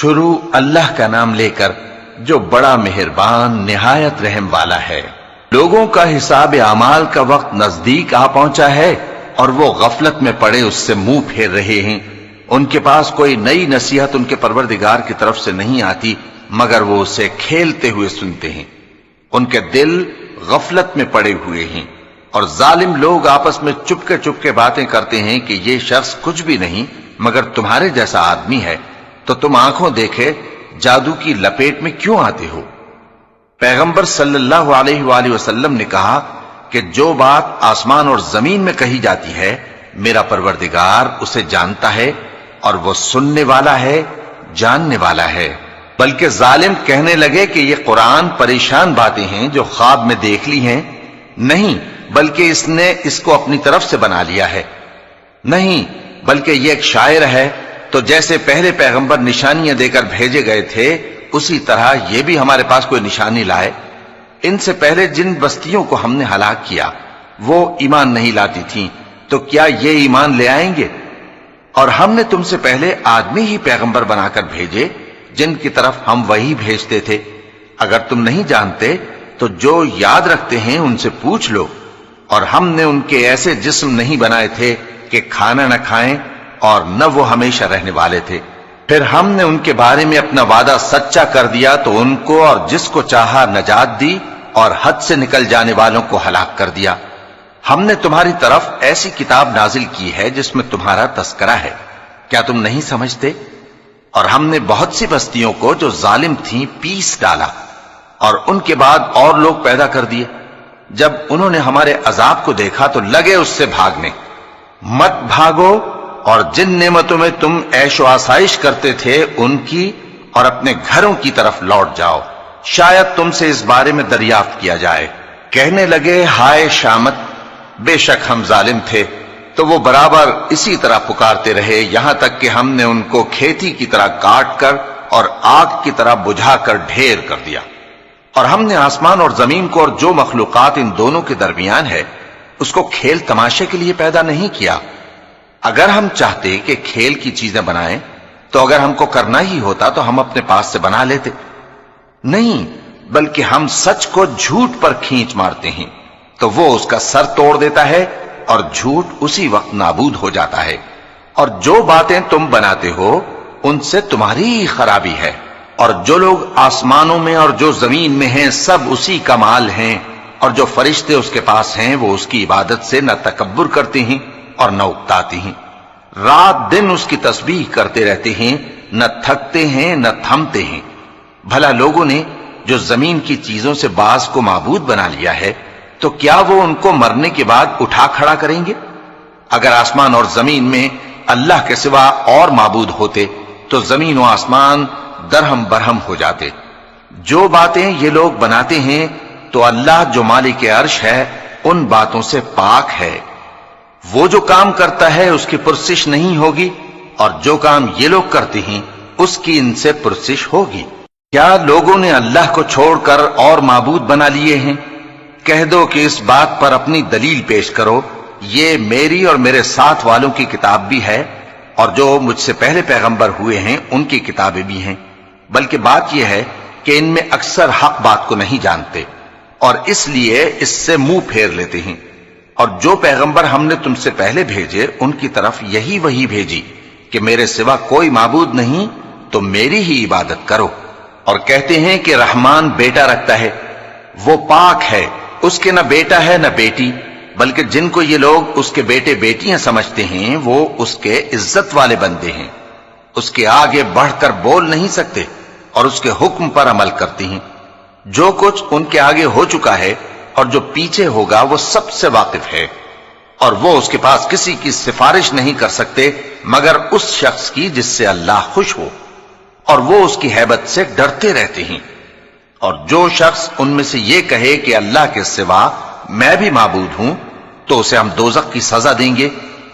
شروع اللہ کا نام لے کر جو بڑا مہربان نہایت رحم والا ہے۔ لوگوں کا حساب اعمال کا وقت نزدیک آ پہنچا ہے اور وہ غفلت میں پڑے اس سے منہ پھیر رہے ہیں۔ ان کے پاس کوئی نئی نصیحت ان کے پروردگار کی طرف سے نہیں آتی مگر وہ اسے کھیلتے ہوئے سنتے ہیں۔ ان کے دل غفلت میں پڑے ہوئے ہیں اور ظالم لوگ آپس میں چپ کے باتیں کرتے ہیں کہ یہ شخص کچھ بھی نہیں مگر تمہارے جیسا آدمی ہے، تو تم آنکھوں دیکھے جادو کی لپیٹ میں کیوں آتے ہو؟ پیغمبر صلی اللہ علیہ وآلہ وسلم نے کہا کہ جو بات آسمان اور زمین میں کہی جاتی ہے میرا پروردگار اسے جانتا ہے اور وہ سننے والا ہے، جاننے والا ہے۔ بلکہ ظالم کہنے لگے کہ یہ قرآن پریشان باتیں ہیں جو خواب میں دیکھ لی ہیں، نہیں بلکہ اس نے اس کو اپنی طرف سے بنا لیا ہے، نہیں بلکہ یہ ایک شاعر ہے۔ تو جیسے پہلے پیغمبر نشانیاں دے کر بھیجے گئے تھے اسی طرح یہ بھی ہمارے پاس کوئی نشانی لائے۔ ان سے پہلے جن بستیوں کو ہم نے ہلاک کیا وہ ایمان نہیں لاتی تھیں، تو کیا یہ ایمان لے آئیں گے؟ اور ہم نے تم سے پہلے آدمی ہی پیغمبر بنا کر بھیجے جن کی طرف ہم وہی بھیجتے تھے۔ اگر تم نہیں جانتے تو جو یاد رکھتے ہیں ان سے پوچھ لو۔ اور ہم نے ان کے ایسے جسم نہیں بنائے تھے کہ کھانا نہ کھائیں اور نہ وہ ہمیشہ رہنے والے تھے۔ پھر ہم نے ان کے بارے میں اپنا وعدہ سچا کر دیا تو ان کو اور جس کو چاہا نجات دی اور حد سے نکل جانے والوں کو ہلاک کر دیا۔ ہم نے تمہاری طرف ایسی کتاب نازل کی ہے جس میں تمہارا تذکرہ ہے، کیا تم نہیں سمجھتے؟ اور ہم نے بہت سی بستیوں کو جو ظالم تھیں پیس ڈالا اور ان کے بعد اور لوگ پیدا کر دیے۔ جب انہوں نے ہمارے عذاب کو دیکھا تو لگے اس سے بھاگنے۔ مت بھاگو اور جن نعمتوں میں تم عیش و آسائش کرتے تھے ان کی اور اپنے گھروں کی طرف لوٹ جاؤ، شاید تم سے اس بارے میں دریافت کیا جائے۔ کہنے لگے ہائے شامت، بے شک ہم ظالم تھے، تو وہ برابر اسی طرح پکارتے رہے یہاں تک کہ ہم نے ان کو کھیتی کی طرح کاٹ کر اور آگ کی طرح بجھا کر ڈھیر کر دیا۔ اور ہم نے آسمان اور زمین کو اور جو مخلوقات ان دونوں کے درمیان ہے اس کو کھیل تماشے کے لیے پیدا نہیں کیا۔ اگر ہم چاہتے کہ کھیل کی چیزیں بنائیں تو اگر ہم کو کرنا ہی ہوتا تو ہم اپنے پاس سے بنا لیتے، نہیں بلکہ ہم سچ کو جھوٹ پر کھینچ مارتے ہیں تو وہ اس کا سر توڑ دیتا ہے اور جھوٹ اسی وقت نابود ہو جاتا ہے۔ اور جو باتیں تم بناتے ہو ان سے تمہاری ہی خرابی ہے، اور جو لوگ آسمانوں میں اور جو زمین میں ہیں سب اسی کا مال ہیں، اور جو فرشتے اس کے پاس ہیں وہ اس کی عبادت سے نہ تکبر کرتے ہیں اور نہ اکتاتے ہیں، رات دن اس کی تسبیح کرتے رہتے ہیں، نہ تھکتے ہیں نہ تھمتے ہیں۔ بھلا لوگوں نے جو زمین کی چیزوں سے بعض کو معبود بنا لیا ہے تو کیا وہ ان کو مرنے کے بعد اٹھا کھڑا کریں گے؟ اگر آسمان اور زمین میں اللہ کے سوا اور معبود ہوتے تو زمین و آسمان درہم برہم ہو جاتے۔ جو باتیں یہ لوگ بناتے ہیں تو اللہ جو مالک عرش ہے ان باتوں سے پاک ہے۔ وہ جو کام کرتا ہے اس کی پرسش نہیں ہوگی، اور جو کام یہ لوگ کرتے ہیں اس کی ان سے پرسش ہوگی۔ کیا لوگوں نے اللہ کو چھوڑ کر اور معبود بنا لیے ہیں؟ کہہ دو کہ اس بات پر اپنی دلیل پیش کرو، یہ میری اور میرے ساتھ والوں کی کتاب بھی ہے اور جو مجھ سے پہلے پیغمبر ہوئے ہیں ان کی کتابیں بھی ہیں، بلکہ بات یہ ہے کہ ان میں اکثر حق بات کو نہیں جانتے اور اس لیے اس سے منہ پھیر لیتے ہیں۔ اور جو پیغمبر ہم نے تم سے پہلے بھیجے ان کی طرف یہی وحی بھیجی کہ میرے سوا کوئی معبود نہیں تو میری ہی عبادت کرو، اور کہتے ہیں کہ رحمان بیٹا رکھتا ہے، وہ پاک ہے، اس کے نہ بیٹا ہے نہ بیٹی، بلکہ جن کو یہ لوگ اس کے بیٹے بیٹیاں سمجھتے ہیں وہ اس کے عزت والے بندے ہیں، اس کے آگے بڑھ کر بول نہیں سکتے اور اس کے حکم پر عمل کرتے ہیں۔ جو کچھ ان کے آگے ہو چکا ہے اور جو پیچھے ہوگا وہ سب سے واقف ہے، اور وہ اس کے پاس کسی کی سفارش نہیں کر سکتے مگر اس شخص کی جس سے اللہ خوش ہو، اور وہ اس کی ہیبت سے ڈرتے رہتے ہیں۔ اور جو شخص ان میں سے یہ کہے کہ اللہ کے سوا میں بھی معبود ہوں تو اسے ہم دوزخ کی سزا دیں گے،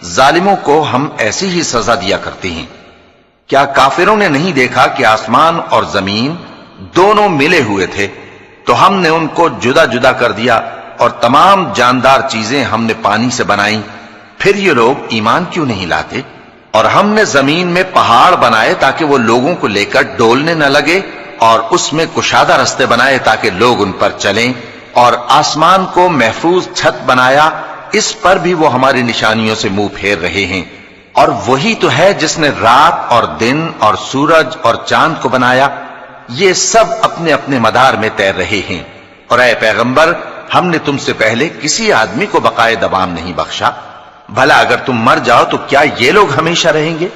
ظالموں کو ہم ایسی ہی سزا دیا کرتے ہیں۔ کیا کافروں نے نہیں دیکھا کہ آسمان اور زمین دونوں ملے ہوئے تھے تو ہم نے ان کو جدا جدا کر دیا اور تمام جاندار چیزیں ہم نے پانی سے بنائیں، پھر یہ لوگ ایمان کیوں نہیں لاتے؟ اور ہم نے زمین میں پہاڑ بنائے تاکہ وہ لوگوں کو لے کر ڈولنے نہ لگے، اور اس میں کشادہ رستے بنائے تاکہ لوگ ان پر چلیں، اور آسمان کو محفوظ چھت بنایا، اس پر بھی وہ ہماری نشانیوں سے منہ پھیر رہے ہیں۔ اور وہی تو ہے جس نے رات اور دن اور سورج اور چاند کو بنایا، یہ سب اپنے اپنے مدار میں تیر رہے ہیں۔ اور اے پیغمبر، ہم نے تم سے پہلے کسی آدمی کو بقائے دوام نہیں بخشا، بھلا اگر تم مر جاؤ تو کیا یہ لوگ ہمیشہ رہیں گے؟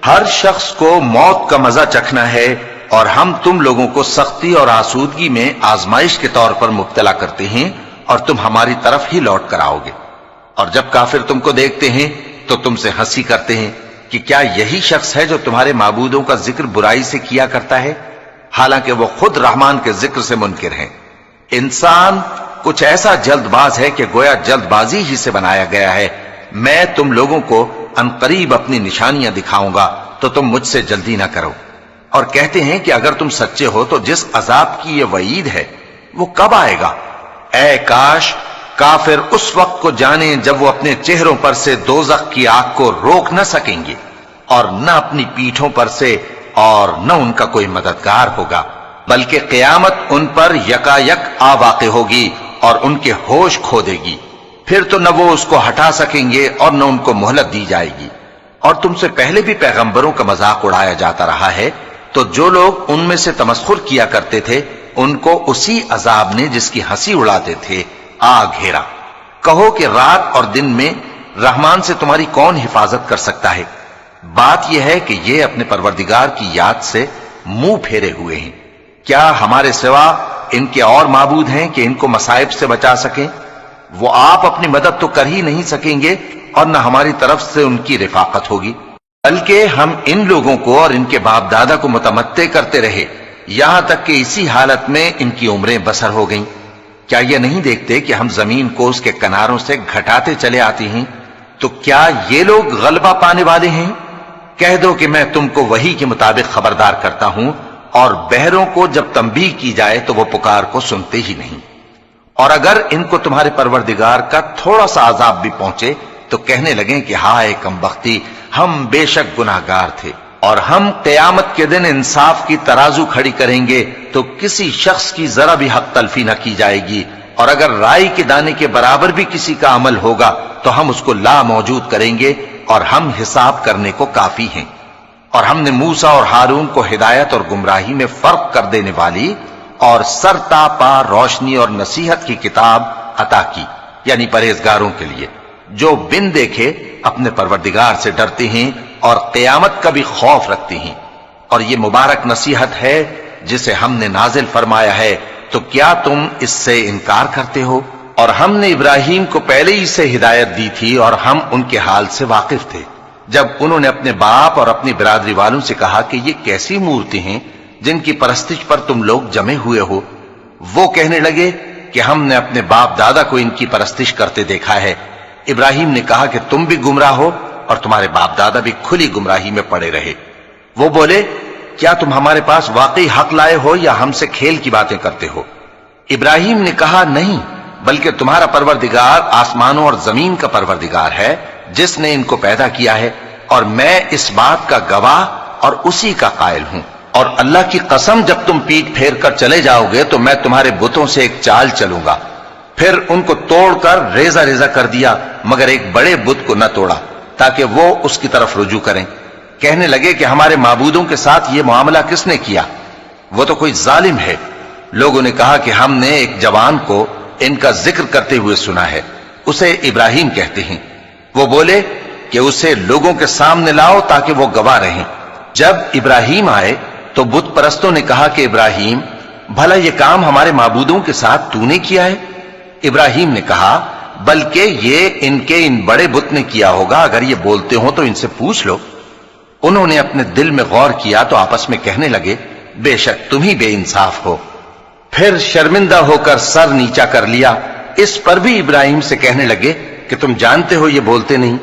ہر شخص کو موت کا مزہ چکھنا ہے، اور ہم تم لوگوں کو سختی اور آسودگی میں آزمائش کے طور پر مبتلا کرتے ہیں، اور تم ہماری طرف ہی لوٹ کر آؤ گے۔ اور جب کافر تم کو دیکھتے ہیں تو تم سے ہنسی کرتے ہیں کہ کیا یہی شخص ہے جو تمہارے معبودوں کا ذکر برائی سے کیا کرتا ہے، حالانکہ وہ خود رحمان کے ذکر سے منکر ہیں۔ انسان کچھ ایسا جلد باز ہے کہ گویا جلد بازی ہی سے بنایا گیا ہے۔ میں تم لوگوں کو عنقریب اپنی نشانیاں دکھاؤں گا تو تم مجھ سے جلدی نہ کرو۔ اور کہتے ہیں کہ اگر تم سچے ہو تو جس عذاب کی یہ وعید ہے وہ کب آئے گا؟ اے کاش کافر اس وقت کو جانیں جب وہ اپنے چہروں پر سے دوزخ کی آگ کو روک نہ سکیں گے، اور نہ اپنی پیٹھوں پر سے، اور نہ ان کا کوئی مددگار ہوگا، بلکہ قیامت ان پر یکا یک آ واقع ہوگی اور ان کے ہوش کھو دے گی، پھر تو نہ وہ اس کو ہٹا سکیں گے اور نہ ان کو مہلت دی جائے گی۔ اور تم سے پہلے بھی پیغمبروں کا مذاق اڑایا جاتا رہا ہے، تو جو لوگ ان میں سے تمسخر کیا کرتے تھے ان کو اسی عذاب نے جس کی ہنسی اڑاتے تھے آ گھیرا۔ کہو کہ رات اور دن میں رحمان سے تمہاری کون حفاظت کر سکتا ہے؟ بات یہ ہے کہ یہ اپنے پروردگار کی یاد سے منہ پھیرے ہوئے ہیں۔ کیا ہمارے سوا ان کے اور معبود ہیں کہ ان کو مصائب سے بچا سکیں؟ وہ آپ اپنی مدد تو کر ہی نہیں سکیں گے، اور نہ ہماری طرف سے ان کی رفاقت ہوگی، بلکہ ہم ان لوگوں کو اور ان کے باپ دادا کو متمتع کرتے رہے، یہاں تک کہ اسی حالت میں ان کی عمریں بسر ہو گئیں۔ کیا یہ نہیں دیکھتے کہ ہم زمین کو اس کے کناروں سے گھٹاتے چلے آتے ہیں؟ تو کیا یہ لوگ غلبہ پانے والے ہیں؟ کہہ دو کہ میں تم کو وحی کے مطابق خبردار کرتا ہوں، اور بہروں کو جب تنبیہ کی جائے تو وہ پکار کو سنتے ہی نہیں۔ اور اگر ان کو تمہارے پروردگار کا تھوڑا سا عذاب بھی پہنچے تو کہنے لگیں کہ ہائے کمبختی، ہم بے شک گناہگار تھے۔ اور ہم قیامت کے دن انصاف کی ترازو کھڑی کریں گے تو کسی شخص کی ذرا بھی حق تلفی نہ کی جائے گی، اور اگر رائی کے دانے کے برابر بھی کسی کا عمل ہوگا تو ہم اس کو لا موجود کریں گے، اور ہم حساب کرنے کو کافی ہیں۔ اور ہم نے موسیٰ اور ہارون کو ہدایت اور گمراہی میں فرق کر دینے والی اور سر تا پا روشنی اور نصیحت کی کتاب عطا کی، یعنی پرہیزگاروں کے لیے جو بن دیکھے اپنے پروردگار سے ڈرتے ہیں اور قیامت کا بھی خوف رکھتے ہیں۔ اور یہ مبارک نصیحت ہے جسے ہم نے نازل فرمایا ہے، تو کیا تم اس سے انکار کرتے ہو؟ اور ہم نے ابراہیم کو پہلے ہی سے ہدایت دی تھی، اور ہم ان کے حال سے واقف تھے جب انہوں نے اپنے باپ اور اپنی برادری والوں سے کہا کہ یہ کیسی مورتی ہیں جن کی پرستش پر تم لوگ جمے ہوئے ہو۔ وہ کہنے لگے کہ ہم نے اپنے باپ دادا کو ان کی پرستش کرتے دیکھا ہے۔ ابراہیم نے کہا کہ تم بھی گمراہ ہو اور تمہارے باپ دادا بھی کھلی گمراہی میں پڑے رہے۔ وہ بولے کیا تم ہمارے پاس واقعی حق لائے ہو یا ہم سے کھیل کی باتیں کرتے ہو؟ ابراہیم نے کہا نہیں، بلکہ تمہارا پروردگار آسمانوں اور زمین کا پروردگار ہے جس نے ان کو پیدا کیا ہے، اور میں اس بات کا گواہ اور اسی کا قائل ہوں۔ اور اللہ کی قسم جب تم پیٹ پھیر کر چلے جاؤ گے تو میں تمہارے بتوں سے ایک چال چلوں گا۔ پھر ان کو توڑ کر ریزہ ریزہ کر دیا، مگر ایک بڑے بت کو نہ توڑا تاکہ وہ اس کی طرف رجوع کریں۔ کہنے لگے کہ ہمارے معبودوں کے ساتھ یہ معاملہ کس نے کیا؟ وہ تو کوئی ظالم ہے۔ لوگوں نے کہا کہ ہم نے ایک جوان کو ان کا ذکر کرتے ہوئے سنا ہے، اسے ابراہیم کہتے ہیں۔ وہ بولے کہ اسے لوگوں کے سامنے لاؤ تاکہ وہ گواہ رہیں۔ جب ابراہیم آئے تو بت پرستوں نے کہا کہ ابراہیم، بھلا یہ کام ہمارے معبودوں کے ساتھ تو نے کیا ہے؟ ابراہیم نے کہا بلکہ یہ ان کے ان بڑے بت نے کیا ہوگا، اگر یہ بولتے ہوں تو ان سے پوچھ لو۔ انہوں نے اپنے دل میں غور کیا تو آپس میں کہنے لگے بے شک تم ہی بے انصاف ہو۔ پھر شرمندہ ہو کر سر نیچا کر لیا۔ اس پر بھی ابراہیم سے کہنے لگے کہ تم جانتے ہو یہ بولتے نہیں۔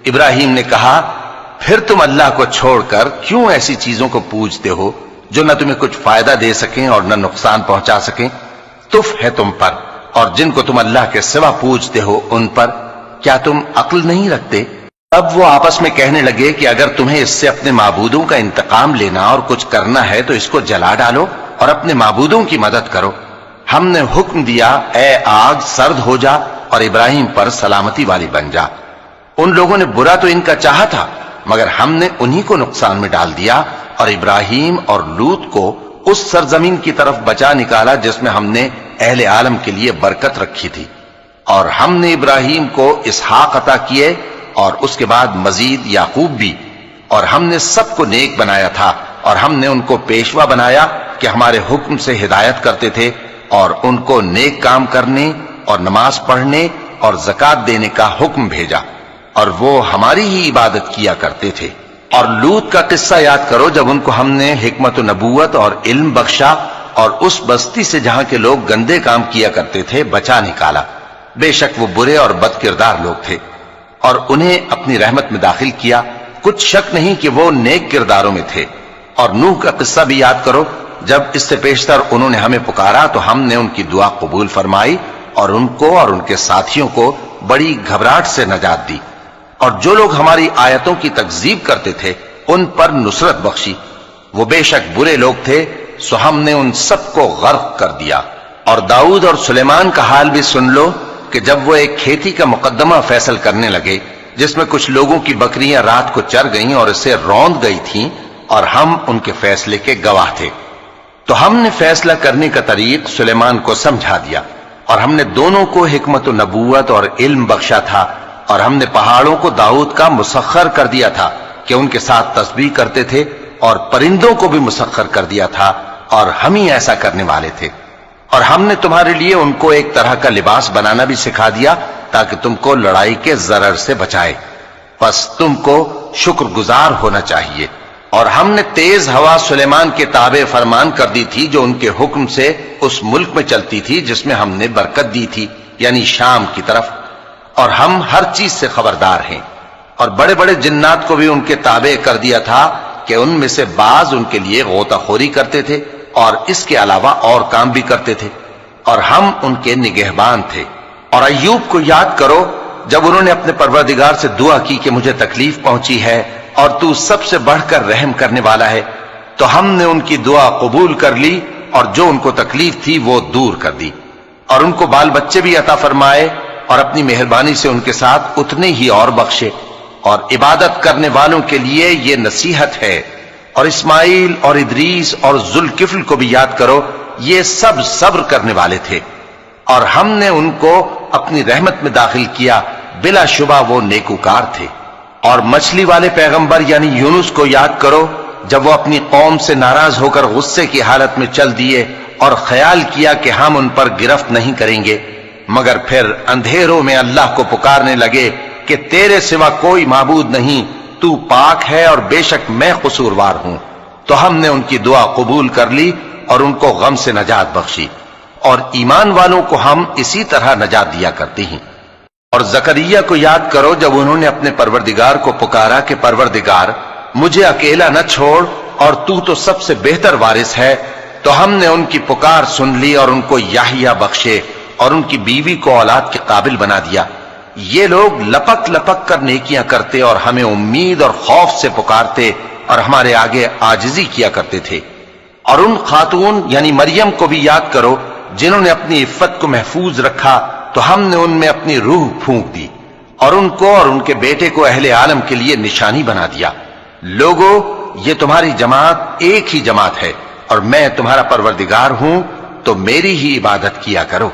ابراہیم نے کہا پھر تم اللہ کو چھوڑ کر کیوں ایسی چیزوں کو پوجتے ہو جو نہ تمہیں کچھ فائدہ دے سکیں اور نہ نقصان پہنچا سکیں؟ تف ہے تم پر اور جن کو تم اللہ کے سوا پوجتے ہو ان پر، کیا تم عقل نہیں رکھتے؟ تب وہ آپس میں کہنے لگے کہ اگر تمہیں اس سے اپنے معبودوں کا انتقام لینا اور کچھ کرنا ہے تو اس کو جلا ڈالو اور اپنے معبودوں کی مدد کرو۔ ہم نے حکم دیا اے آگ سرد ہو جا اور ابراہیم پر سلامتی والی بن جا۔ ان لوگوں نے برا تو ان کا چاہا تھا، مگر ہم نے انہی کو نقصان میں ڈال دیا اور ابراہیم اور لوط کو اس سرزمین کی طرف بچا نکالا جس میں ہم نے اہل عالم کے لیے برکت رکھی تھی۔ اور ہم نے ابراہیم کو اسحاق عطا کیے اور اس کے بعد مزید یعقوب بھی، اور ہم نے سب کو نیک بنایا تھا اور ہم نے ان کو پیشوا بنایا کہ ہمارے حکم سے ہدایت کرتے تھے اور ان کو نیک کام کرنے اور نماز پڑھنے اور زکات دینے کا حکم بھیجا، اور وہ ہماری ہی عبادت کیا کرتے تھے۔ اور لوط کا قصہ یاد کرو جب ان کو ہم نے حکمت و نبوت اور علم بخشا اور اس بستی سے جہاں کے لوگ گندے کام کیا کرتے تھے بچا نکالا۔ بے شک وہ برے اور بد کردار لوگ تھے، اور انہیں اپنی رحمت میں داخل کیا، کچھ شک نہیں کہ وہ نیک کرداروں میں تھے۔ اور نوح کا قصہ بھی یاد کرو جب اس سے پیشتر انہوں نے ہمیں پکارا تو ہم نے ان کی دعا قبول فرمائی اور ان کو اور ان کے ساتھیوں کو بڑی گھبراہٹ سے نجات دی، اور جو لوگ ہماری آیتوں کی تکذیب کرتے تھے ان پر نصرت بخشی۔ وہ بے شک برے لوگ تھے، سو ہم نے ان سب کو غرق کر دیا۔ اور داؤد اور سلیمان کا حال بھی سن لو کہ جب وہ ایک کھیتی کا مقدمہ فیصل کرنے لگے جس میں کچھ لوگوں کی بکریاں رات کو چر گئیں اور اسے روند گئی تھیں، اور ہم ان کے فیصلے کے گواہ تھے، تو ہم نے فیصلہ کرنے کا طریق سلیمان کو سمجھا دیا، اور ہم نے دونوں کو حکمت و نبوت اور علم بخشا تھا، اور ہم نے پہاڑوں کو داؤد کا مسخر کر دیا تھا کہ ان کے ساتھ تسبیح کرتے تھے، اور پرندوں کو بھی مسخر کر دیا تھا، اور ہم ہی ایسا کرنے والے تھے۔ اور ہم نے تمہارے لیے ان کو ایک طرح کا لباس بنانا بھی سکھا دیا تاکہ تم کو لڑائی کے ضرر سے بچائے، پس تم کو شکر گزار ہونا چاہیے۔ اور ہم نے تیز ہوا سلیمان کے تابع فرمان کر دی تھی جو ان کے حکم سے اس ملک میں چلتی تھی جس میں ہم نے برکت دی تھی، یعنی شام کی طرف، اور ہم ہر چیز سے خبردار ہیں۔ اور بڑے بڑے جنات کو بھی ان کے تابع کر دیا تھا کہ ان میں سے بعض ان کے لیے غوطہ خوری کرتے تھے اور اس کے علاوہ اور کام بھی کرتے تھے، اور ہم ان کے نگہبان تھے۔ اور ایوب کو یاد کرو جب انہوں نے اپنے پروردگار سے دعا کی کہ مجھے تکلیف پہنچی ہے اور تو سب سے بڑھ کر رحم کرنے والا ہے، تو ہم نے ان کی دعا قبول کر لی اور جو ان کو تکلیف تھی وہ دور کر دی، اور ان کو بال بچے بھی عطا فرمائے اور اپنی مہربانی سے ان کے ساتھ اتنے ہی اور بخشے۔ اور عبادت کرنے والوں کے لیے یہ نصیحت ہے۔ اور اسماعیل اور ادریس اور ذوالکفل کو بھی یاد کرو، یہ سب صبر کرنے والے تھے، اور ہم نے ان کو اپنی رحمت میں داخل کیا، بلا شبہ وہ نیکوکار تھے۔ اور مچھلی والے پیغمبر یعنی یونس کو یاد کرو جب وہ اپنی قوم سے ناراض ہو کر غصے کی حالت میں چل دیے اور خیال کیا کہ ہم ان پر گرفت نہیں کریں گے، مگر پھر اندھیروں میں اللہ کو پکارنے لگے کہ تیرے سوا کوئی معبود نہیں، تو پاک ہے اور بے شک میں قصوروار ہوں، تو ہم نے ان کی دعا قبول کر لی اور ان کو غم سے نجات بخشی، اور ایمان والوں کو ہم اسی طرح نجات دیا کرتے ہیں۔ اور زکریا کو یاد کرو جب انہوں نے اپنے پروردگار کو پکارا کہ پروردگار مجھے اکیلا نہ چھوڑ اور تو سب سے بہتر وارث ہے، تو ہم نے ان کی پکار سن لی اور ان کو یحییٰ بخشے اور ان کی بیوی کو اولاد کے قابل بنا دیا۔ یہ لوگ لپک لپک کر نیکیاں کرتے اور ہمیں امید اور خوف سے پکارتے اور ہمارے آگے عاجزی کیا کرتے تھے۔ اور ان خاتون یعنی مریم کو بھی یاد کرو جنہوں نے اپنی عفت کو محفوظ رکھا، تو ہم نے ان میں اپنی روح پھونک دی اور ان کو اور ان کے بیٹے کو اہل عالم کے لیے نشانی بنا دیا۔ لوگو، یہ تمہاری جماعت ایک ہی جماعت ہے اور میں تمہارا پروردگار ہوں، تو میری ہی عبادت کیا کرو۔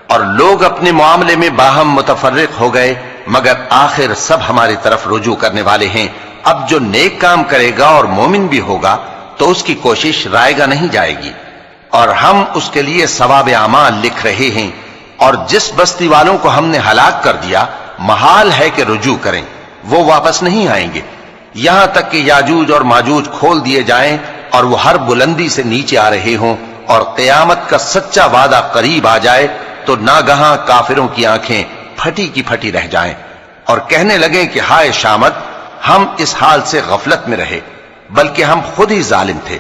اور لوگ اپنے معاملے میں باہم متفرق ہو گئے، مگر آخر سب ہماری طرف رجوع کرنے والے ہیں۔ اب جو نیک کام کرے گا اور مومن بھی ہوگا تو اس کی کوشش رائے گا نہیں جائے گی، اور ہم اس کے لیے ثواب اعمال لکھ رہے ہیں۔ اور جس بستی والوں کو ہم نے ہلاک کر دیا، محال ہے کہ رجوع کریں، وہ واپس نہیں آئیں گے، یہاں تک کہ یاجوج اور ماجوج کھول دیے جائیں اور وہ ہر بلندی سے نیچے آ رہے ہوں، اور قیامت کا سچا وعدہ قریب آ جائے تو ناگہاں کافروں کی آنکھیں پھٹی کی پھٹی رہ جائیں اور کہنے لگیں کہ ہائے شامت، ہم اس حال سے غفلت میں رہے، بلکہ ہم خود ہی ظالم تھے۔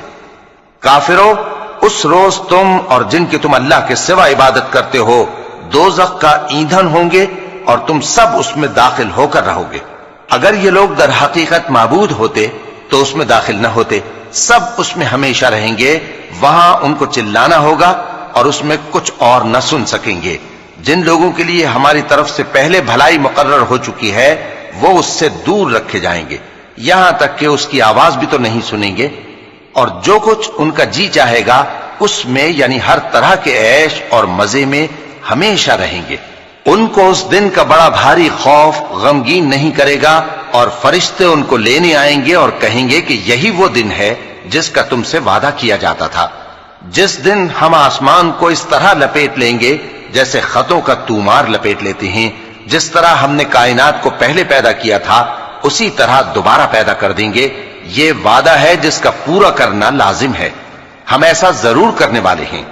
کافروں، اس روز تم اور جن کی تم اللہ کے سوا عبادت کرتے ہو دوزخ کا ایندھن ہوں گے اور تم سب اس میں داخل ہو کر رہو گے۔ اگر یہ لوگ در حقیقت معبود ہوتے تو اس میں داخل نہ ہوتے، سب اس میں ہمیشہ رہیں گے، وہاں ان کو چلانا ہوگا اور اس میں کچھ اور نہ سن سکیں گے۔ جن لوگوں کے لیے ہماری طرف سے پہلے بھلائی مقرر ہو چکی ہے وہ اس سے دور رکھے جائیں گے، یہاں تک کہ اس کی آواز بھی تو نہیں سنیں گے، اور جو کچھ ان کا جی چاہے گا اس میں یعنی ہر طرح کے عیش اور مزے میں ہمیشہ رہیں گے۔ ان کو اس دن کا بڑا بھاری خوف غمگین نہیں کرے گا، اور فرشتے ان کو لینے آئیں گے اور کہیں گے کہ یہی وہ دن ہے جس کا تم سے وعدہ کیا جاتا تھا، جس دن ہم آسمان کو اس طرح لپیٹ لیں گے جیسے خطوں کا تومار لپیٹ لیتے ہیں، جس طرح ہم نے کائنات کو پہلے پیدا کیا تھا اسی طرح دوبارہ پیدا کر دیں گے۔ یہ وعدہ ہے جس کا پورا کرنا لازم ہے، ہم ایسا ضرور کرنے والے ہیں۔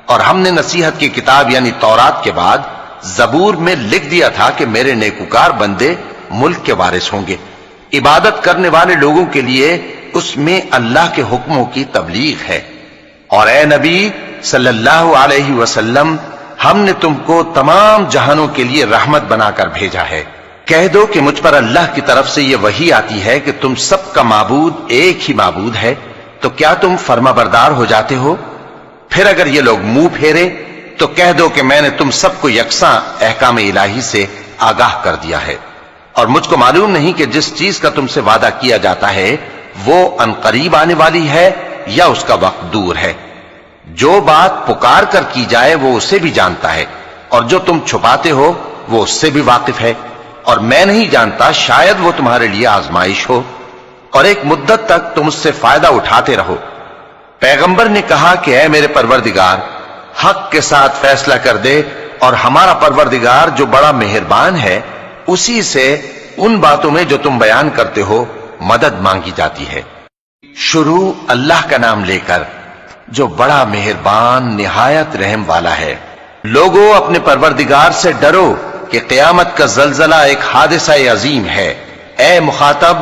اور ہم نے نصیحت کی کتاب یعنی تورات کے بعد زبور میں لکھ دیا تھا کہ میرے نیکوکار بندے ملک کے وارث ہوں گے۔ عبادت کرنے والے لوگوں کے لیے اس میں اللہ کے حکموں کی تبلیغ ہے۔ اور اے نبی صلی اللہ علیہ وسلم، ہم نے تم کو تمام جہانوں کے لیے رحمت بنا کر بھیجا ہے۔ کہہ دو کہ مجھ پر اللہ کی طرف سے یہ وحی آتی ہے کہ تم سب کا معبود ایک ہی معبود ہے، تو کیا تم فرما بردار ہو جاتے ہو؟ پھر اگر یہ لوگ منہ پھیرے تو کہہ دو کہ میں نے تم سب کو یکساں احکام الہی سے آگاہ کر دیا ہے، اور مجھ کو معلوم نہیں کہ جس چیز کا تم سے وعدہ کیا جاتا ہے وہ عنقریب آنے والی ہے یا اس کا وقت دور ہے۔ جو بات پکار کر کی جائے وہ اسے بھی جانتا ہے، اور جو تم چھپاتے ہو وہ اس سے بھی واقف ہے، اور میں نہیں جانتا شاید وہ تمہارے لیے آزمائش ہو، اور ایک مدت تک تم اس سے فائدہ اٹھاتے رہو۔ پیغمبر نے کہا کہ اے میرے پروردگار، حق کے ساتھ فیصلہ کر دے، اور ہمارا پروردگار جو بڑا مہربان ہے اسی سے ان باتوں میں جو تم بیان کرتے ہو مدد مانگی جاتی ہے۔ شروع اللہ کا نام لے کر جو بڑا مہربان نہایت رحم والا ہے۔ لوگوں اپنے پروردگار سے ڈرو کہ قیامت کا زلزلہ ایک حادثہ عظیم ہے۔ اے مخاطب،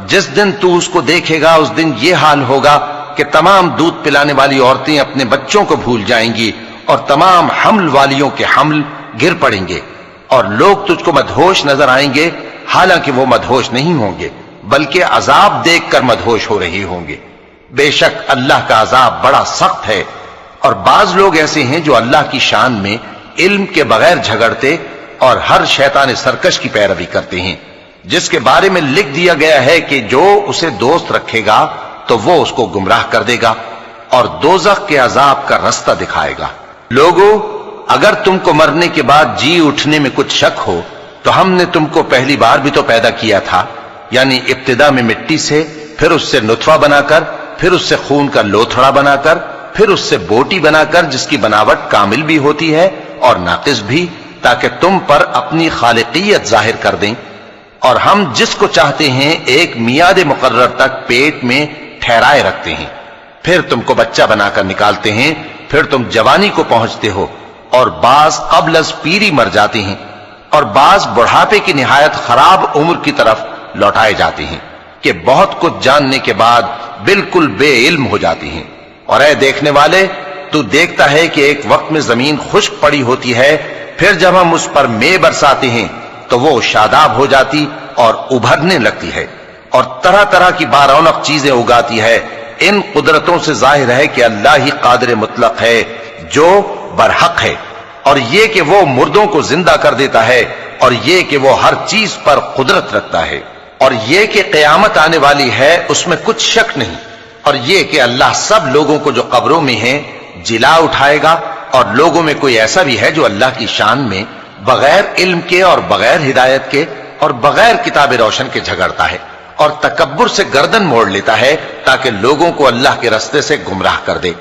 جس دن تو اس کو دیکھے گا اس دن یہ حال ہوگا کہ تمام دودھ پلانے والی عورتیں اپنے بچوں کو بھول جائیں گی، اور تمام حمل والیوں کے حمل گر پڑیں گے، اور لوگ تجھ کو مدہوش نظر آئیں گے، حالانکہ وہ مدہوش نہیں ہوں گے بلکہ عذاب دیکھ کر مدہوش ہو رہے ہوں گے۔ بے شک اللہ کا عذاب بڑا سخت ہے۔ اور بعض لوگ ایسے ہیں جو اللہ کی شان میں علم کے بغیر جھگڑتے اور ہر شیطان سرکش کی پیروی کرتے ہیں، جس کے بارے میں لکھ دیا گیا ہے کہ جو اسے دوست رکھے گا تو وہ اس کو گمراہ کر دے گا اور دوزخ کے عذاب کا رستہ دکھائے گا۔ لوگوں، اگر تم کو مرنے کے بعد جی اٹھنے میں کچھ شک ہو تو ہم نے تم کو پہلی بار بھی تو پیدا کیا تھا، یعنی ابتدا میں مٹی سے، پھر اس سے نطفہ بنا کر، پھر اس سے خون کا لوتھڑا بنا کر، پھر اس سے بوٹی بنا کر جس کی بناوٹ کامل بھی ہوتی ہے اور ناقص بھی، تاکہ تم پر اپنی خالقیت ظاہر کر دیں۔ اور ہم جس کو چاہتے ہیں ایک میعاد مقرر تک پیٹ میں ٹھہرائے رکھتے ہیں، پھر تم کو بچہ بنا کر نکالتے ہیں، پھر تم جوانی کو پہنچتے ہو، اور بعض قبل از پیری مر جاتے ہیں، اور بعض بڑھاپے کی نہایت خراب عمر کی طرف لوٹائے جاتے ہیں کہ بہت کچھ جاننے کے بعد بالکل بے علم ہو جاتے ہیں۔ اور اے دیکھنے والے، تو دیکھتا ہے کہ ایک وقت میں زمین خشک پڑی ہوتی ہے، پھر جب ہم اس پر مے برساتے ہیں تو وہ شاداب ہو جاتی اور ابھرنے لگتی ہے، اور طرح طرح کی بارونق چیزیں اگاتی ہے۔ ان قدرتوں سے ظاہر ہے کہ اللہ ہی قادر مطلق ہے جو برحق ہے، اور یہ کہ وہ مردوں کو زندہ کر دیتا ہے، اور یہ کہ وہ ہر چیز پر قدرت رکھتا ہے، اور یہ کہ قیامت آنے والی ہے اس میں کچھ شک نہیں، اور یہ کہ اللہ سب لوگوں کو جو قبروں میں ہیں جلا اٹھائے گا، اور لوگوں میں کوئی ایسا بھی ہے جو اللہ کی شان میں بغیر علم کے اور بغیر ہدایت کے اور بغیر کتاب روشن کے جھگڑتا ہے، اور تکبر سے گردن موڑ لیتا ہے تاکہ لوگوں کو اللہ کے رستے سے گمراہ کر دے۔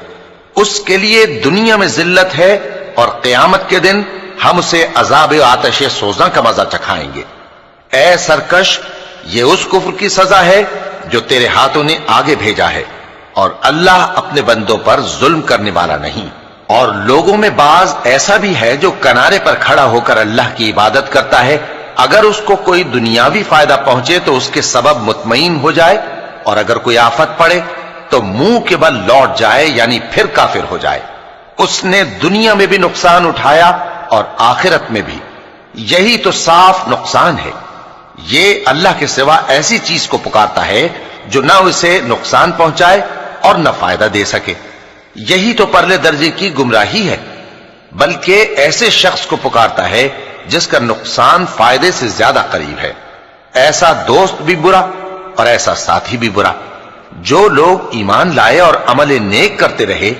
اس کے لیے دنیا میں ذلت ہے، اور قیامت کے دن ہم اسے عذاب آتش سوزاں کا مزہ چکھائیں گے۔ اے سرکش، یہ اس کفر کی سزا ہے جو تیرے ہاتھوں نے آگے بھیجا ہے، اور اللہ اپنے بندوں پر ظلم کرنے والا نہیں۔ اور لوگوں میں بعض ایسا بھی ہے جو کنارے پر کھڑا ہو کر اللہ کی عبادت کرتا ہے، اگر اس کو کوئی دنیاوی فائدہ پہنچے تو اس کے سبب مطمئن ہو جائے، اور اگر کوئی آفت پڑے تو منہ کے بل لوٹ جائے، یعنی پھر کافر ہو جائے۔ اس نے دنیا میں بھی نقصان اٹھایا اور آخرت میں بھی، یہی تو صاف نقصان ہے۔ یہ اللہ کے سوا ایسی چیز کو پکارتا ہے جو نہ اسے نقصان پہنچائے اور نہ فائدہ دے سکے. یہی تو پرلے درجے کی گمراہی ہے. بلکہ ایسے شخص کو پکارتا ہے جس کا نقصان فائدے سے زیادہ قریب ہے. ایسا دوست بھی برا اور ایسا ساتھی بھی برا. جو لوگ ایمان لائے اور عمل نیک کرتے رہے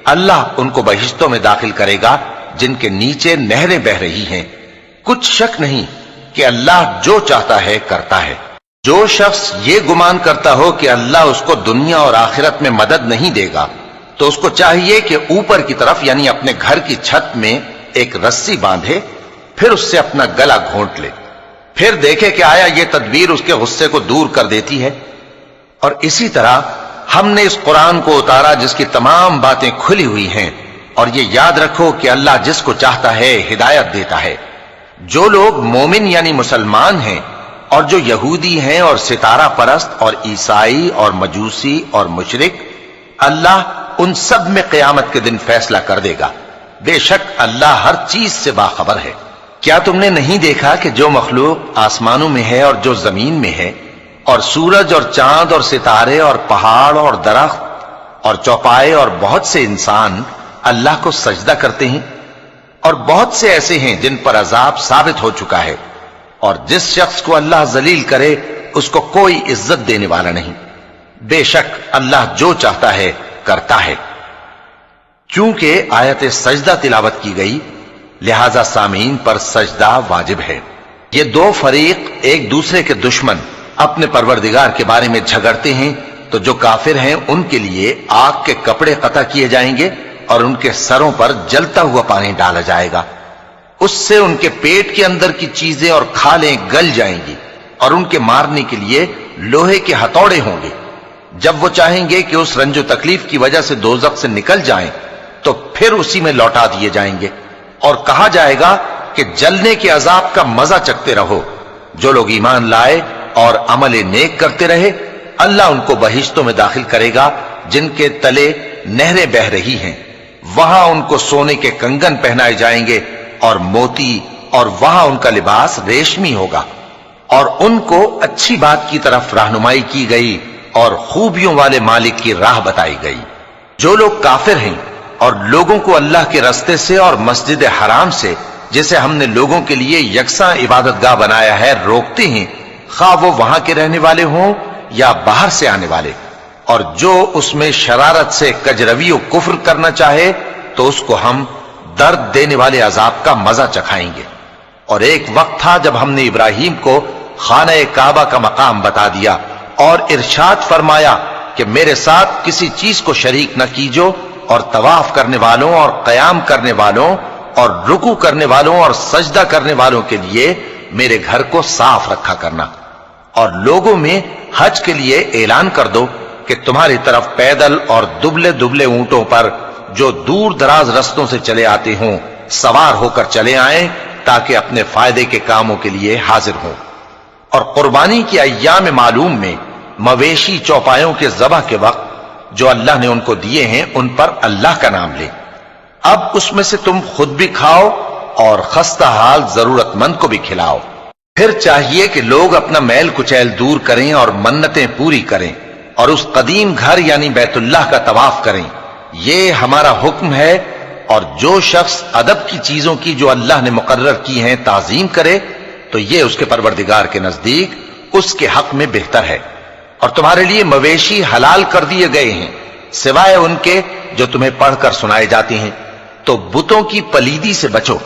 اللہ ان کو بہشتوں میں داخل کرے گا جن کے نیچے نہریں بہ رہی ہیں. کچھ شک نہیں کہ اللہ جو چاہتا ہے کرتا ہے. جو شخص یہ گمان کرتا ہو کہ اللہ اس کو دنیا اور آخرت میں مدد نہیں دے گا تو اس کو چاہیے کہ اوپر کی طرف یعنی اپنے گھر کی چھت میں ایک رسی باندھے، پھر اس سے اپنا گلا گھونٹ لے، پھر دیکھے کہ آیا یہ تدبیر اس کے غصے کو دور کر دیتی ہے. اور اسی طرح ہم نے اس قرآن کو اتارا جس کی تمام باتیں کھلی ہوئی ہیں. اور یہ یاد رکھو کہ اللہ جس کو چاہتا ہے ہدایت دیتا ہے. جو لوگ مومن یعنی مسلمان ہیں اور جو یہودی ہیں اور ستارہ پرست اور عیسائی اور مجوسی اور مشرک، اللہ ان سب میں قیامت کے دن فیصلہ کر دے گا. بے شک اللہ ہر چیز سے باخبر ہے. کیا تم نے نہیں دیکھا کہ جو مخلوق آسمانوں میں ہے اور جو زمین میں ہے، اور سورج اور چاند اور ستارے اور پہاڑ اور درخت اور چوپائے اور بہت سے انسان اللہ کو سجدہ کرتے ہیں، اور بہت سے ایسے ہیں جن پر عذاب ثابت ہو چکا ہے. اور جس شخص کو اللہ ذلیل کرے اس کو کوئی عزت دینے والا نہیں. بے شک اللہ جو چاہتا ہے کرتا ہے. چونکہ آیت سجدہ تلاوت کی گئی لہذا سامعین پر سجدہ واجب ہے. یہ دو فریق ایک دوسرے کے دشمن اپنے پروردگار کے بارے میں جھگڑتے ہیں تو جو کافر ہیں ان کے لیے آگ کے کپڑے قطع کیے جائیں گے اور ان کے سروں پر جلتا ہوا پانی ڈالا جائے گا. اس سے ان کے پیٹ کے اندر کی چیزیں اور کھالیں گل جائیں گی اور ان کے مارنے کے لیے لوہے کے ہتھوڑے ہوں گے. جب وہ چاہیں گے کہ اس رنج و تکلیف کی وجہ سے دوزخ سے نکل جائیں تو پھر اسی میں لوٹا دیے جائیں گے اور کہا جائے گا کہ جلنے کے عذاب کا مزہ چکھتے رہو. جو لوگ ایمان لائے اور عمل نیک کرتے رہے اللہ ان کو بہشتوں میں داخل کرے گا جن کے تلے نہریں بہ رہی ہیں. وہاں ان کو سونے کے کنگن پہنائے جائیں گے اور موتی، اور وہاں ان کا لباس ریشمی ہوگا. اور ان کو اچھی بات کی طرف رہنمائی کی گئی اور خوبیوں والے مالک کی راہ بتائی گئی. جو لوگ کافر ہیں اور لوگوں کو اللہ کے رستے سے اور مسجد حرام سے جسے ہم نے لوگوں کے لیے یکساں عبادت گاہ بنایا ہے روکتے ہیں، خواہ وہ وہاں کے رہنے والے ہوں یا باہر سے آنے والے، اور جو اس میں شرارت سے کجروی و کفر کرنا چاہے تو اس کو ہم درد دینے والے عذاب کا مزہ چکھائیں گے. اور ایک وقت تھا جب ہم نے ابراہیم کو خانہ کعبہ کا مقام بتا دیا اور ارشاد فرمایا کہ میرے ساتھ کسی چیز کو شریک نہ کیجو، اور طواف کرنے والوں اور قیام کرنے والوں اور رکوع کرنے والوں اور سجدہ کرنے والوں کے لیے میرے گھر کو صاف رکھا کرنا. اور لوگوں میں حج کے لیے اعلان کر دو کہ تمہاری طرف پیدل اور دبلے دبلے اونٹوں پر جو دور دراز رستوں سے چلے آتے ہوں سوار ہو کر چلے آئیں تاکہ اپنے فائدے کے کاموں کے لیے حاضر ہوں. اور قربانی کی ایام معلوم میں مویشی چوپایوں کے ذبح کے وقت جو اللہ نے ان کو دیے ہیں ان پر اللہ کا نام لے. اب اس میں سے تم خود بھی کھاؤ اور خستہ حال ضرورت مند کو بھی کھلاؤ. پھر چاہیے کہ لوگ اپنا میل کچیل دور کریں اور منتیں پوری کریں اور اس قدیم گھر یعنی بیت اللہ کا طواف کریں. یہ ہمارا حکم ہے. اور جو شخص ادب کی چیزوں کی جو اللہ نے مقرر کی ہیں تعظیم کرے تو یہ اس کے پروردگار کے نزدیک اس کے حق میں بہتر ہے. اور تمہارے لیے مویشی حلال کر دیے گئے ہیں سوائے ان کے جو تمہیں پڑھ کر سنائے جاتے ہیں. تو بتوں کی پلیدی سے بچو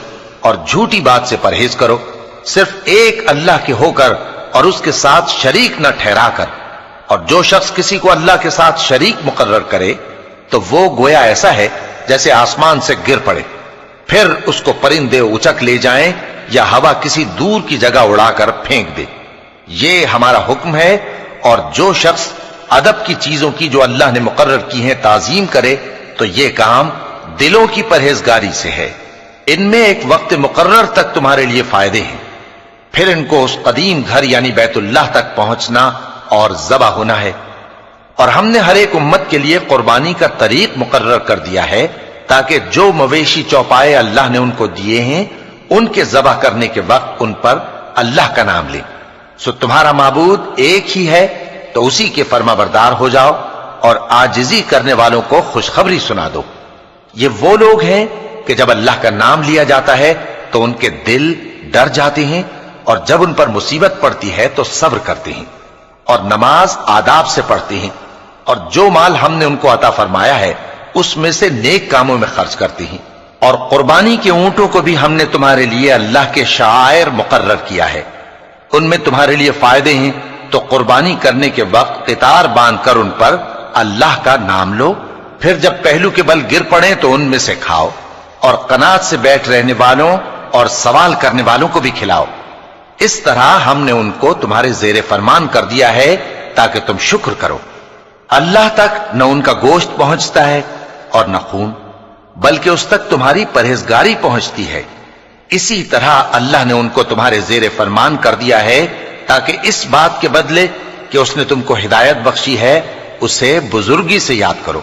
اور جھوٹی بات سے پرہیز کرو، صرف ایک اللہ کے ہو کر اور اس کے ساتھ شریک نہ ٹھہرا کر. اور جو شخص کسی کو اللہ کے ساتھ شریک مقرر کرے تو وہ گویا ایسا ہے جیسے آسمان سے گر پڑے، پھر اس کو پرندے اچک لے جائیں یا ہوا کسی دور کی جگہ اڑا کر پھینک دے. یہ ہمارا حکم ہے. اور جو شخص ادب کی چیزوں کی جو اللہ نے مقرر کی ہیں تعظیم کرے تو یہ کام دلوں کی پرہیزگاری سے ہے. ان میں ایک وقت مقرر تک تمہارے لیے فائدے ہیں، پھر ان کو اس قدیم گھر یعنی بیت اللہ تک پہنچنا اور ذبح ہونا ہے. اور ہم نے ہر ایک امت کے لیے قربانی کا طریق مقرر کر دیا ہے تاکہ جو مویشی چوپائے اللہ نے ان کو دیے ہیں ان کے ذبح کرنے کے وقت ان پر اللہ کا نام لیں. سو تمہارا معبود ایک ہی ہے، تو اسی کے فرمانبردار ہو جاؤ اور عاجزی کرنے والوں کو خوشخبری سنا دو۔ یہ وہ لوگ ہیں کہ جب اللہ کا نام لیا جاتا ہے تو ان کے دل ڈر جاتے ہیں، اور جب ان پر مصیبت پڑتی ہے تو صبر کرتے ہیں، اور نماز آداب سے پڑھتے ہیں، اور جو مال ہم نے ان کو عطا فرمایا ہے اس میں سے نیک کاموں میں خرچ کرتے ہیں۔ اور قربانی کے اونٹوں کو بھی ہم نے تمہارے لیے اللہ کے شعائر مقرر کیا ہے، ان میں تمہارے لیے فائدے ہیں، تو قربانی کرنے کے وقت قطار باندھ کر ان پر اللہ کا نام لو، پھر جب پہلو کے بل گر پڑے تو ان میں سے کھاؤ، اور قناعت سے بیٹھ رہنے والوں اور سوال کرنے والوں کو بھی کھلاؤ۔ اس طرح ہم نے ان کو تمہارے زیر فرمان کر دیا ہے تاکہ تم شکر کرو۔ اللہ تک نہ ان کا گوشت پہنچتا ہے اور نہ خون، بلکہ اس تک تمہاری پرہیزگاری پہنچتی ہے۔ اسی طرح اللہ نے ان کو تمہارے زیر فرمان کر دیا ہے تاکہ اس بات کے بدلے کہ اس نے تم کو ہدایت بخشی ہے اسے بزرگی سے یاد کرو۔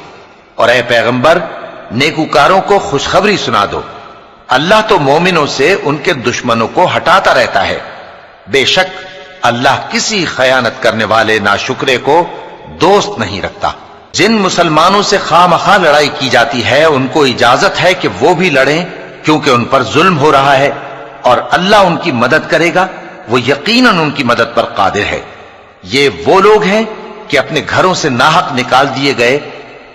اور اے پیغمبر، نیکوکاروں کو خوشخبری سنا دو، اللہ تو مومنوں سے ان کے دشمنوں کو ہٹاتا رہتا ہے۔ بے شک اللہ کسی خیانت کرنے والے ناشکرے کو دوست نہیں رکھتا۔ جن مسلمانوں سے خواہ مخواہ لڑائی کی جاتی ہے ان کو اجازت ہے کہ وہ بھی لڑیں، کیونکہ ان پر ظلم ہو رہا ہے، اور اللہ ان کی مدد کرے گا، وہ یقیناً ان کی مدد پر قادر ہے۔ یہ وہ لوگ ہیں کہ اپنے گھروں سے ناحق نکال دیے گئے،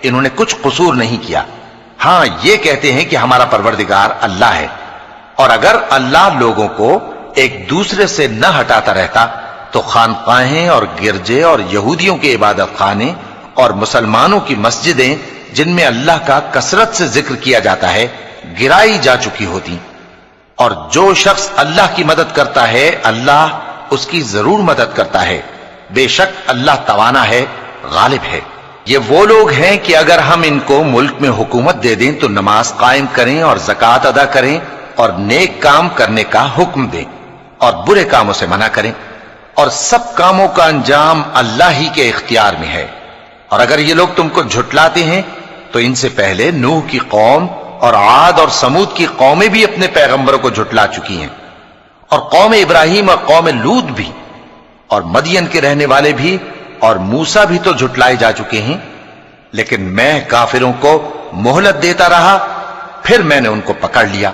انہوں نے کچھ قصور نہیں کیا، ہاں یہ کہتے ہیں کہ ہمارا پروردگار اللہ ہے۔ اور اگر اللہ لوگوں کو ایک دوسرے سے نہ ہٹاتا رہتا تو خانقاہیں اور گرجے اور یہودیوں کے عبادت خانے اور مسلمانوں کی مسجدیں جن میں اللہ کا کثرت سے ذکر کیا جاتا ہے گرائی جا چکی ہوتی۔ اور جو شخص اللہ کی مدد کرتا ہے اللہ اس کی ضرور مدد کرتا ہے، بے شک اللہ توانا ہے، غالب ہے۔ یہ وہ لوگ ہیں کہ اگر ہم ان کو ملک میں حکومت دے دیں تو نماز قائم کریں اور زکوٰۃ ادا کریں اور نیک کام کرنے کا حکم دیں اور برے کاموں سے منع کریں، اور سب کاموں کا انجام اللہ ہی کے اختیار میں ہے۔ اور اگر یہ لوگ تم کو جھٹلاتے ہیں تو ان سے پہلے نوح کی قوم اور عاد اور سمود کی قومیں بھی اپنے پیغمبروں کو جھٹلا چکی ہیں، اور قوم ابراہیم اور قوم لوط بھی، اور مدین کے رہنے والے بھی، اور موسیٰ بھی تو جھٹلائے جا چکے ہیں۔ لیکن میں کافروں کو مہلت دیتا رہا، پھر میں نے ان کو پکڑ لیا،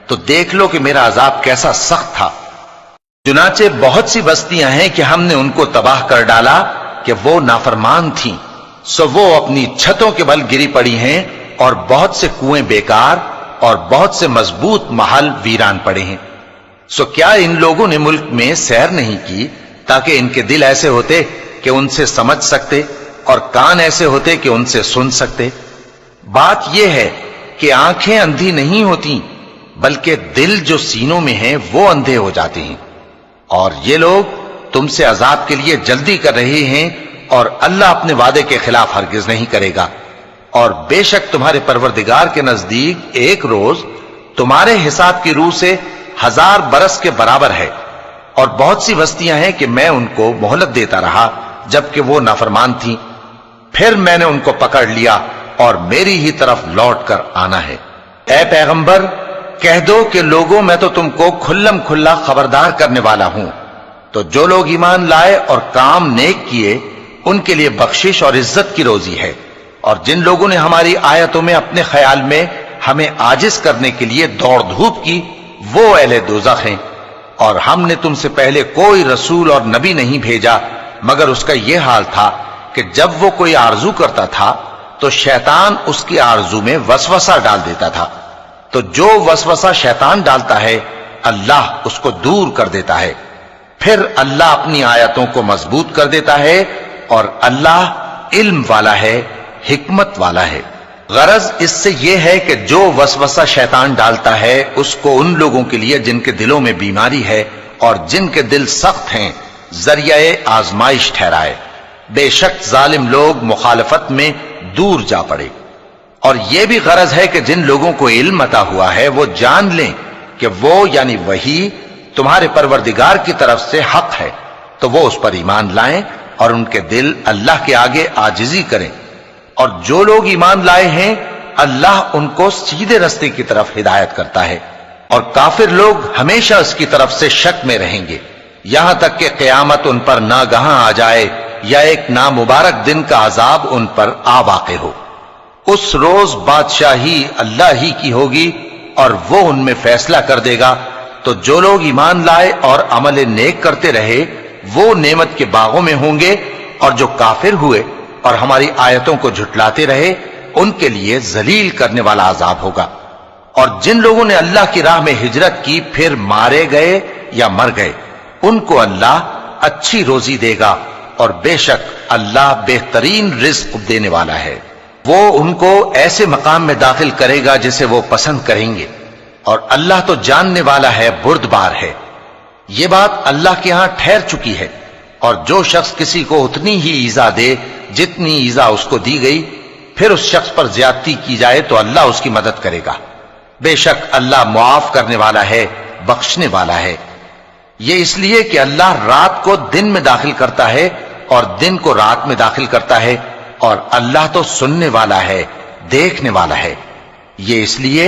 تو دیکھ لو کہ میرا عذاب کیسا سخت تھا۔ چنانچہ بہت سی بستیاں ہیں کہ ہم نے ان کو تباہ کر ڈالا کہ وہ نافرمان تھیں، سو وہ اپنی چھتوں کے بل گری پڑی ہیں، اور بہت سے کنویں بیکار اور بہت سے مضبوط محل ویران پڑے ہیں۔ سو کیا ان لوگوں نے ملک میں سیر نہیں کی تاکہ ان کے دل ایسے ہوتے کہ ان سے سمجھ سکتے اور کان ایسے ہوتے کہ ان سے سن سکتے؟ بات یہ ہے کہ آنکھیں اندھی نہیں ہوتی، بلکہ دل جو سینوں میں ہیں وہ اندھے ہو جاتے ہیں۔ اور یہ لوگ تم سے عذاب کے لیے جلدی کر رہے ہیں، اور اللہ اپنے وعدے کے خلاف ہرگز نہیں کرے گا۔ اور بے شک تمہارے پروردگار کے نزدیک ایک روز تمہارے حساب کی روح سے 1000 برس کے برابر ہے۔ اور بہت سی بستیاں ہیں کہ میں ان کو مہلت دیتا رہا جبکہ وہ نافرمان تھیں، پھر میں نے ان کو پکڑ لیا اور میری ہی طرف لوٹ کر آنا ہے۔ اے پیغمبر، کہہ دو کہ لوگوں میں تو تم کو کھلم کھلا خبردار کرنے والا ہوں، تو جو لوگ ایمان لائے اور کام نیک کیے ان کے لیے بخشش اور عزت کی روزی ہے، اور جن لوگوں نے ہماری آیتوں میں اپنے خیال میں ہمیں عاجز کرنے کے لیے دوڑ دھوپ کی وہ اہل دوزخ ہیں۔ اور ہم نے تم سے پہلے کوئی رسول اور نبی نہیں بھیجا مگر اس کا یہ حال تھا کہ جب وہ کوئی آرزو کرتا تھا تو شیطان اس کی آرزو میں وسوسہ ڈال دیتا تھا، تو جو وسوسہ شیطان ڈالتا ہے اللہ اس کو دور کر دیتا ہے، پھر اللہ اپنی آیتوں کو مضبوط کر دیتا ہے، اور اللہ علم والا ہے، حکمت والا ہے۔ غرض اس سے یہ ہے کہ جو وسوسہ شیطان ڈالتا ہے اس کو ان لوگوں کے لیے جن کے دلوں میں بیماری ہے اور جن کے دل سخت ہیں ذریعہ آزمائش ٹھہرائے۔ بے شک ظالم لوگ مخالفت میں دور جا پڑے۔ اور یہ بھی غرض ہے کہ جن لوگوں کو علم عطا ہوا ہے وہ جان لیں کہ وہ یعنی وحی تمہارے پروردگار کی طرف سے حق ہے، تو وہ اس پر ایمان لائیں اور ان کے دل اللہ کے آگے عاجزی کریں۔ اور جو لوگ ایمان لائے ہیں اللہ ان کو سیدھے رستے کی طرف ہدایت کرتا ہے، اور کافر لوگ ہمیشہ اس کی طرف سے شک میں رہیں گے۔ یہاں تک کہ قیامت ان پر ناگہاں آ جائے یا ایک نامبارک دن کا عذاب ان پر آ واقع ہو۔ اس روز بادشاہی اللہ ہی کی ہوگی اور وہ ان میں فیصلہ کر دے گا، تو جو لوگ ایمان لائے اور عمل نیک کرتے رہے وہ نعمت کے باغوں میں ہوں گے، اور جو کافر ہوئے اور ہماری آیتوں کو جھٹلاتے رہے ان کے لیے ذلیل کرنے والا عذاب ہوگا۔ اور جن لوگوں نے اللہ کی راہ میں ہجرت کی پھر مارے گئے یا مر گئے، ان کو اللہ اچھی روزی دے گا، اور بے شک اللہ بہترین رزق دینے والا ہے۔ وہ ان کو ایسے مقام میں داخل کرے گا جسے وہ پسند کریں گے، اور اللہ تو جاننے والا ہے، بردبار ہے۔ یہ بات اللہ کے ہاں ٹھہر چکی ہے، اور جو شخص کسی کو اتنی ہی ایذا دے جتنی ایذا اس کو دی گئی، پھر اس شخص پر زیادتی کی جائے تو اللہ اس کی مدد کرے گا۔ بے شک اللہ معاف کرنے والا ہے، بخشنے والا ہے۔ یہ اس لیے کہ اللہ رات کو دن میں داخل کرتا ہے اور دن کو رات میں داخل کرتا ہے، اور اللہ تو سننے والا ہے، دیکھنے والا ہے۔ یہ اس لیے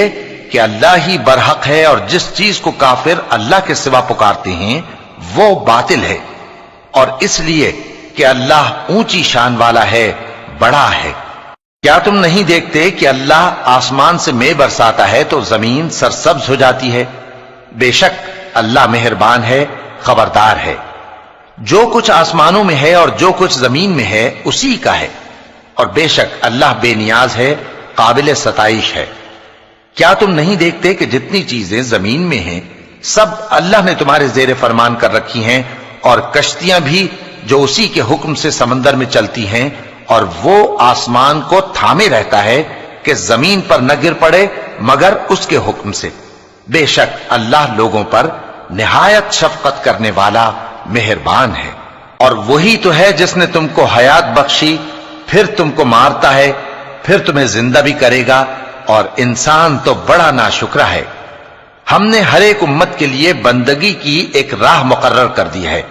کہ اللہ ہی برحق ہے، اور جس چیز کو کافر اللہ کے سوا پکارتے ہیں وہ باطل ہے، اور اس لیے کہ اللہ اونچی شان والا ہے، بڑا ہے۔ کیا تم نہیں دیکھتے کہ اللہ آسمان سے مے برساتا ہے تو زمین سرسبز ہو جاتی ہے؟ بے شک اللہ مہربان ہے، خبردار ہے۔ جو کچھ آسمانوں میں ہے اور جو کچھ زمین میں ہے اسی کا ہے، اور بے شک اللہ بے نیاز ہے، قابل ستائش ہے۔ کیا تم نہیں دیکھتے کہ جتنی چیزیں زمین میں ہیں سب اللہ نے تمہارے زیر فرمان کر رکھی ہیں، اور کشتیاں بھی جو اسی کے حکم سے سمندر میں چلتی ہیں، اور وہ آسمان کو تھامے رہتا ہے کہ زمین پر نہ گر پڑے مگر اس کے حکم سے۔ بے شک اللہ لوگوں پر نہایت شفقت کرنے والا مہربان ہے۔ اور وہی تو ہے جس نے تم کو حیات بخشی، پھر تم کو مارتا ہے، پھر تمہیں زندہ بھی کرے گا، اور انسان تو بڑا ناشکرا ہے۔ ہم نے ہر ایک امت کے لیے بندگی کی ایک راہ مقرر کر دی ہے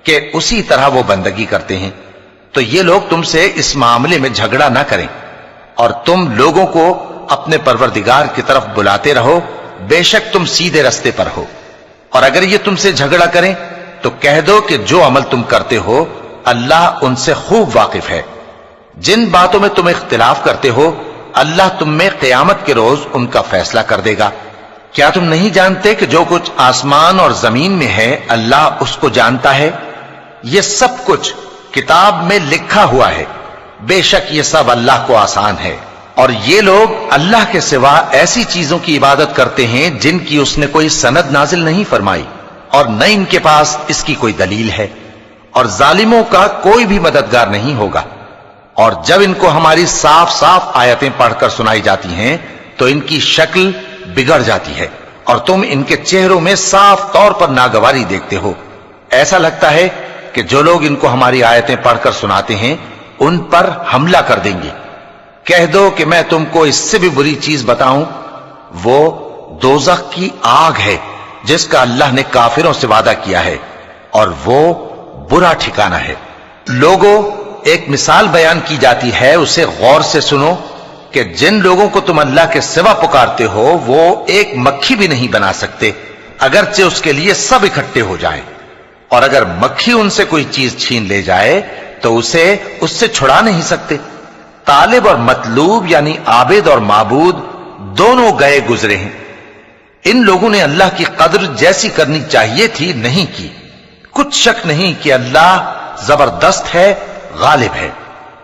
کہ اسی طرح وہ بندگی کرتے ہیں، تو یہ لوگ تم سے اس معاملے میں جھگڑا نہ کریں، اور تم لوگوں کو اپنے پروردگار کی طرف بلاتے رہو، بے شک تم سیدھے رستے پر ہو۔ اور اگر یہ تم سے جھگڑا کریں تو کہہ دو کہ جو عمل تم کرتے ہو اللہ ان سے خوب واقف ہے۔ جن باتوں میں تم اختلاف کرتے ہو اللہ تم میں قیامت کے روز ان کا فیصلہ کر دے گا۔ کیا تم نہیں جانتے کہ جو کچھ آسمان اور زمین میں ہے اللہ اس کو جانتا ہے؟ یہ سب کچھ کتاب میں لکھا ہوا ہے، بے شک یہ سب اللہ کو آسان ہے۔ اور یہ لوگ اللہ کے سوا ایسی چیزوں کی عبادت کرتے ہیں جن کی اس نے کوئی سند نازل نہیں فرمائی، اور نہ ان کے پاس اس کی کوئی دلیل ہے، اور ظالموں کا کوئی بھی مددگار نہیں ہوگا۔ اور جب ان کو ہماری صاف صاف آیتیں پڑھ کر سنائی جاتی ہیں تو ان کی شکل بگڑ جاتی ہے، اور تم ان کے چہروں میں صاف طور پر ناگواری دیکھتے ہو۔ ایسا لگتا ہے کہ جو لوگ ان کو ہماری آیتیں پڑھ کر سناتے ہیں ان پر حملہ کر دیں گے۔ کہہ دو کہ میں تم کو اس سے بھی بری چیز بتاؤں، وہ دوزخ کی آگ ہے جس کا اللہ نے کافروں سے وعدہ کیا ہے، اور وہ برا ٹھکانہ ہے۔ لوگوں، ایک مثال بیان کی جاتی ہے، اسے غور سے سنو کہ جن لوگوں کو تم اللہ کے سوا پکارتے ہو وہ ایک مکھی بھی نہیں بنا سکتے اگرچہ اس کے لیے سب اکٹھے ہو جائیں، اور اگر مکھی ان سے کوئی چیز چھین لے جائے تو اسے اس سے چھڑا نہیں سکتے۔ طالب اور مطلوب یعنی عابد اور معبود دونوں گئے گزرے ہیں۔ ان لوگوں نے اللہ کی قدر جیسی کرنی چاہیے تھی نہیں کی۔ کچھ شک نہیں کہ اللہ زبردست ہے، غالب ہے۔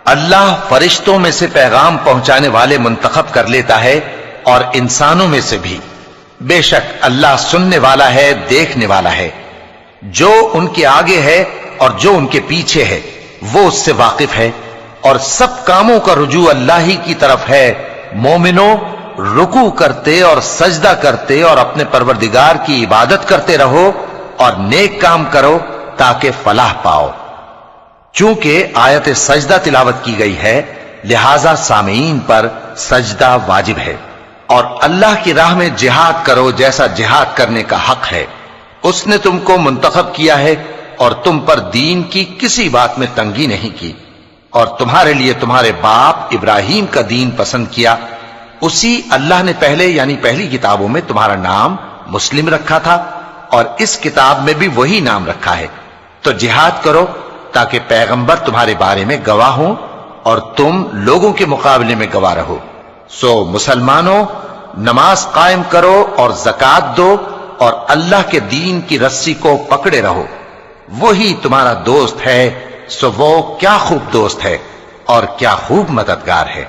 اللہ فرشتوں میں سے پیغام پہنچانے والے منتخب کر لیتا ہے اور انسانوں میں سے بھی۔ بے شک اللہ سننے والا ہے، دیکھنے والا ہے۔ جو ان کے آگے ہے اور جو ان کے پیچھے ہے وہ اس سے واقف ہے، اور سب کاموں کا رجوع اللہ ہی کی طرف ہے۔ مومنوں، رکوع کرتے اور سجدہ کرتے اور اپنے پروردگار کی عبادت کرتے رہو اور نیک کام کرو تاکہ فلاح پاؤ۔ چونکہ آیت سجدہ تلاوت کی گئی ہے لہذا سامعین پر سجدہ واجب ہے، اور اللہ کی راہ میں جہاد کرو جیسا جہاد کرنے کا حق ہے۔ اس نے تم کو منتخب کیا ہے اور تم پر دین کی کسی بات میں تنگی نہیں کی، اور تمہارے لیے تمہارے باپ ابراہیم کا دین پسند کیا۔ اسی اللہ نے پہلے یعنی پہلی کتابوں میں تمہارا نام مسلم رکھا تھا، اور اس کتاب میں بھی وہی نام رکھا ہے، تو جہاد کرو تاکہ پیغمبر تمہارے بارے میں گواہ ہوں اور تم لوگوں کے مقابلے میں گواہ رہو۔ سو مسلمانوں، نماز قائم کرو اور زکات دو اور اللہ کے دین کی رسی کو پکڑے رہو، وہی تمہارا دوست ہے، سو وہ کیا خوب دوست ہے اور کیا خوب مددگار ہے۔